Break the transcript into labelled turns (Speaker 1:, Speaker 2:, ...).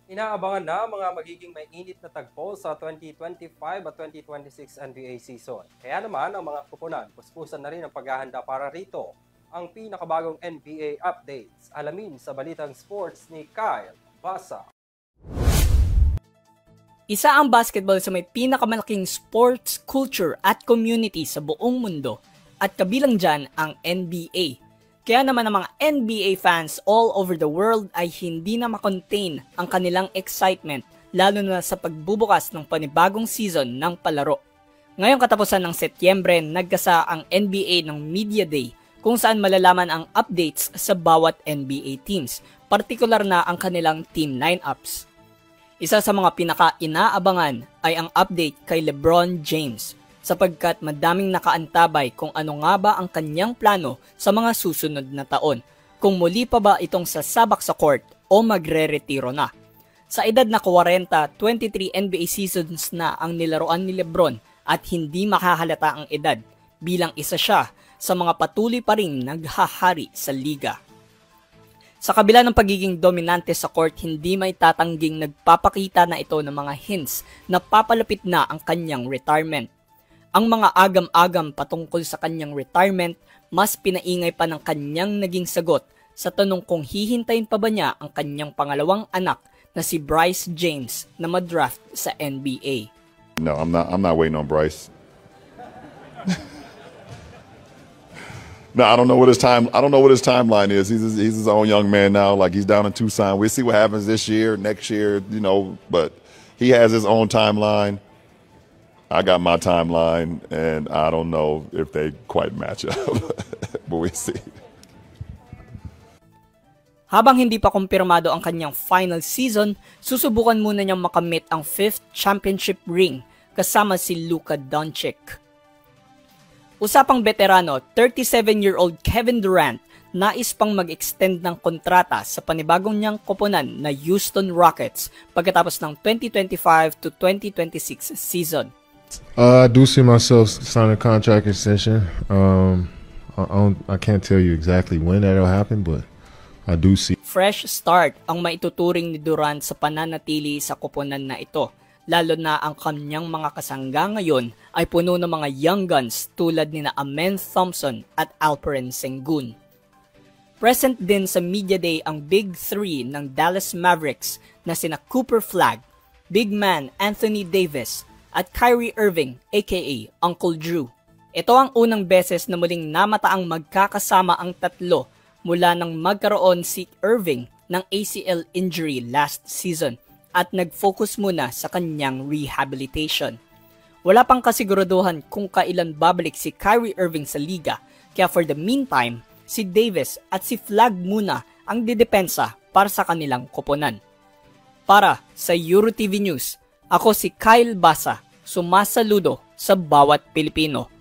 Speaker 1: Inaabangan na mga magiging mainit na tagpo sa 2025 at 2026 NBA season. Kaya naman ang mga kupunan, puspusan na rin ang paghahanda para rito. Ang pinakabagong NBA updates, alamin sa Balitang Sports ni Kyle Basa.
Speaker 2: Isa ang basketball sa may pinakamalaking sports culture at community sa buong mundo at kabilang dyan ang NBA. Kaya naman ang mga NBA fans all over the world ay hindi na makontain ang kanilang excitement lalo na sa pagbubukas ng panibagong season ng palaro. Ngayong katapusan ng Setyembre, nagkasa ang NBA ng Media Day kung saan malalaman ang updates sa bawat NBA teams, partikular na ang kanilang team lineups. Isa sa mga pinaka-inaabangan ay ang update kay LeBron James sapagkat madaming nakaantabay kung ano nga ba ang kanyang plano sa mga susunod na taon, kung muli pa ba itong sasabak sa court o magre-retiro na. Sa edad na 40, 23 NBA seasons na ang nilaruan ni LeBron at hindi makahalata ang edad bilang isa siya sa mga patuloy pa ring naghahari sa liga. Sa kabila ng pagiging dominante sa court, hindi may tatangging nagpapakita na ito ng mga hints na papalapit na ang kanyang retirement. Ang mga agam-agam patungkol sa kanyang retirement, mas pinaingay pa ng kanyang naging sagot sa tanong kung hihintayin pa ba niya ang kanyang pangalawang anak na si Bryce James na madraft sa NBA.
Speaker 3: No, I'm not waiting on Bryce. No, I don't know what his timeline is. He's his own young man now. Like, he's down in Tucson. We'll see what happens this year, next year, but he has his own timeline. I got my timeline, and I don't know if they quite match up, but we'll see.
Speaker 2: Habang hindi pa kumpirmado ang kanyang final season, susubukan muna niyang makamit ang 5th championship ring kasama si Luka Doncic. Usapang veterano, 37-year-old Kevin Durant nais pang mag-extend ng kontrata sa panibagong niyang koponan na Houston Rockets pagkatapos ng 2025 to 2026 season.
Speaker 4: I do see myself signing a contract extension. I can't tell you exactly when that'll happen, but I do see.
Speaker 2: Fresh start ang maituturing ni Durant sa pananatili sa koponan na ito, lalo na ang kanyang mga kasangga ngayon ay puno ng mga young guns tulad ni Amen Thompson at Alperen Sengun. Present din sa Media Day ang Big 3 ng Dallas Mavericks na sina Cooper Flagg, Big Man Anthony Davis, at Kyrie Irving aka Uncle Drew. Ito ang unang beses na muling namataang magkakasama ang tatlo mula nang magkaroon si Irving ng ACL injury last season at nag-focus muna sa kanyang rehabilitation. Wala pang kasiguraduhan kung kailan babalik si Kyrie Irving sa liga, kaya for the meantime, si Davis at si Flagg muna ang didepensa para sa kanilang koponan. Para sa EuroTV News, ako si Kyle Basa, sumasaludo sa bawat Pilipino.